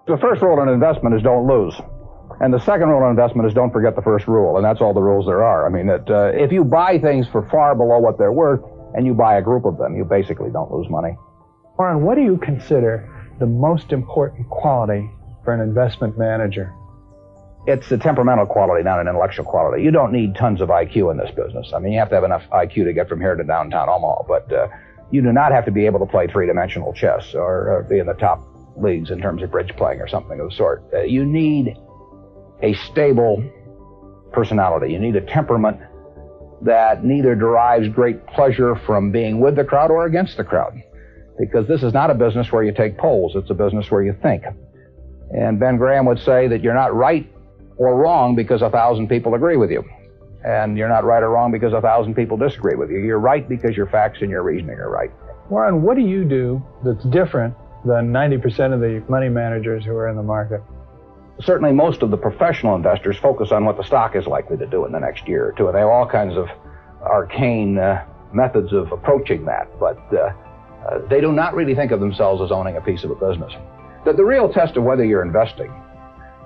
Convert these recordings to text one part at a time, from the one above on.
The first rule in investment is don't lose. And the second rule in investment is don't forget the first rule, and that's all the rules there are. I mean, if you buy things for far below what they're worth, and you buy a group of them, you basically don't lose money. Warren, what do you consider the most important quality for an investment manager? It's a temperamental quality, not an intellectual quality. You don't need tons of IQ in this business. I mean, you have to have enough IQ to get from here to downtown Omaha, but you do not have to be able to play three-dimensional chess or be in the top leagues in terms of bridge playing or something of the sort. You need a stable personality. You need a temperament that neither derives great pleasure from being with the crowd or against the crowd. Because this is not a business where you take polls, it's a business where you think. And Ben Graham would say that you're not right or wrong because 1,000 people agree with you. And you're not right or wrong because 1,000 people disagree with you. You're right because your facts and your reasoning are right. Warren, what do you do that's different than 90% of the money managers who are in the market? Certainly most of the professional investors focus on what the stock is likely to do in the next year or two, and they have all kinds of arcane methods of approaching that, but they do not really think of themselves as owning a piece of a business. The real test of whether you're investing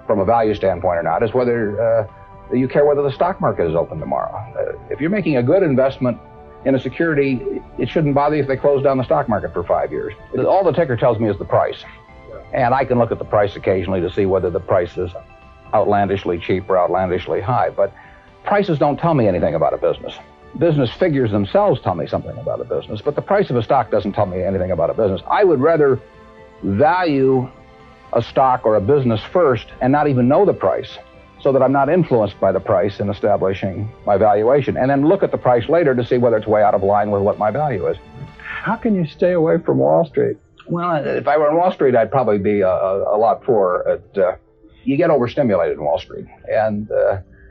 from a value standpoint or not is whether you care whether the stock market is open tomorrow. If you're making a good investment in a security, it shouldn't bother you if they close down the stock market for 5 years. All the ticker tells me is the price. And I can look at the price occasionally to see whether the price is outlandishly cheap or outlandishly high. But prices don't tell me anything about a business. Business figures themselves tell me something about a business, but the price of a stock doesn't tell me anything about a business. I would rather value a stock or a business first and not even know the price, so that I'm not influenced by the price in establishing my valuation, and then look at the price later to see whether it's way out of line with what my value is. How can you stay away from Wall Street? Well, if I were on Wall Street, I'd probably be a lot poorer. You get overstimulated in Wall Street, and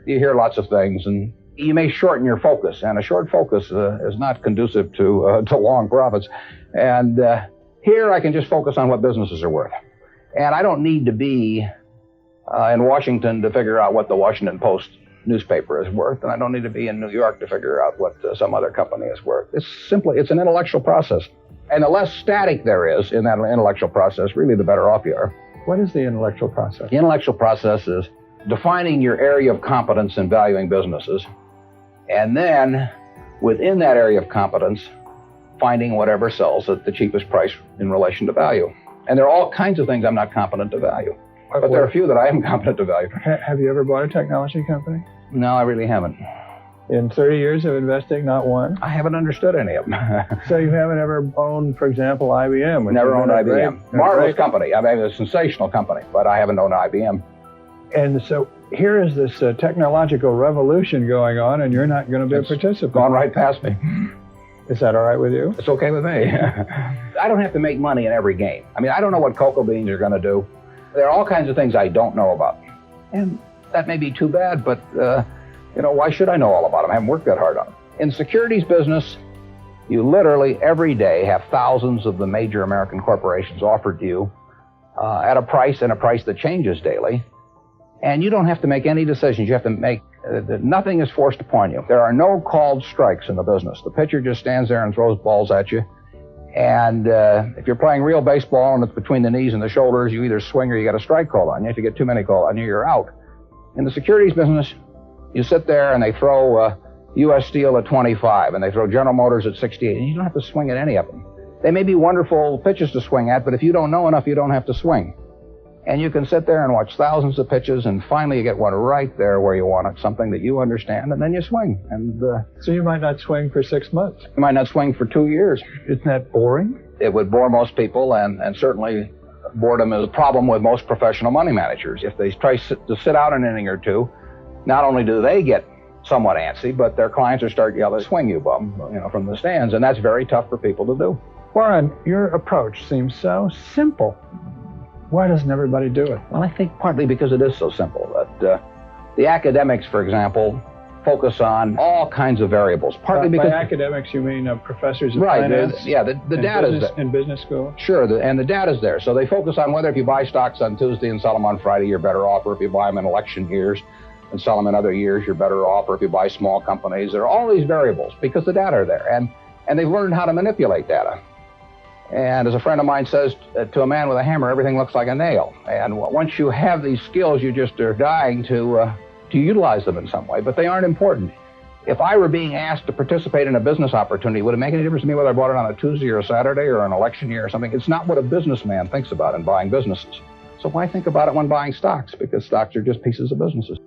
you hear lots of things, and you may shorten your focus, and a short focus is not conducive to long profits. And here I can just focus on what businesses are worth. And I don't need to be in Washington to figure out what the Washington Post newspaper is worth, and I don't need to be in New York to figure out what some other company is worth. It's an intellectual process. And the less static there is in that intellectual process, really the better off you are. What is the intellectual process? The intellectual process is defining your area of competence in valuing businesses, and then within that area of competence, finding whatever sells at the cheapest price in relation to value. And there are all kinds of things I'm not competent to value, but there are a few that I am competent to value. Have you ever bought a technology company? No, I really haven't. In 30 years of investing, not one? I haven't understood any of them. So you haven't ever owned, for example, IBM? Never owned IBM. Marvelous company. I mean, a sensational company, but I haven't owned IBM. And so here is this technological revolution going on, and you're not going to be a participant. Gone right past me. Is that all right with you? It's okay with me. I don't have to make money in every game. I mean, I don't know what cocoa beans are going to do. There are all kinds of things I don't know about. And that may be too bad, but why should I know all about them? I haven't worked that hard on them. In securities business, you literally every day have thousands of the major American corporations offered to you at a price that changes daily. And you don't have to make any decisions. You have to make, nothing is forced upon you. There are no called strikes in the business. The pitcher just stands there and throws balls at you. And if you're playing real baseball and it's between the knees and the shoulders, you either swing or you get a strike called on you. If you get too many called on you, you're out. In the securities business, you sit there and they throw U.S. Steel at 25 and they throw General Motors at 68, and you don't have to swing at any of them. They may be wonderful pitches to swing at, but if you don't know enough, you don't have to swing. And you can sit there and watch thousands of pitches, and finally you get one right there where you want it, something that you understand, and then you swing. And so you might not swing for 6 months. You might not swing for 2 years. Isn't that boring? It would bore most people, and certainly boredom is a problem with most professional money managers. If they try to sit out an inning or two, not only do they get somewhat antsy, but their clients will start yelling, "Swing, you bum," from the stands, and that's very tough for people to do. Warren, your approach seems so simple. Why doesn't everybody do it? Well, I think partly because it is so simple. That the academics, for example, focus on all kinds of variables. Partly because by academics, you mean professors of right, finance? The data's there. In business school? Sure, and the data's there. So they focus on whether if you buy stocks on Tuesday and sell them on Friday, you're better off, or if you buy them in election years and sell them in other years, you're better off, or if you buy small companies. There are all these variables because the data are there, and they've learned how to manipulate data. And as a friend of mine says, to a man with a hammer, everything looks like a nail. And once you have these skills, you just are dying to utilize them in some way, but they aren't important. If I were being asked to participate in a business opportunity, would it make any difference to me whether I bought it on a Tuesday or a Saturday or an election year or something? It's not what a businessman thinks about in buying businesses. So why think about it when buying stocks? Because stocks are just pieces of businesses.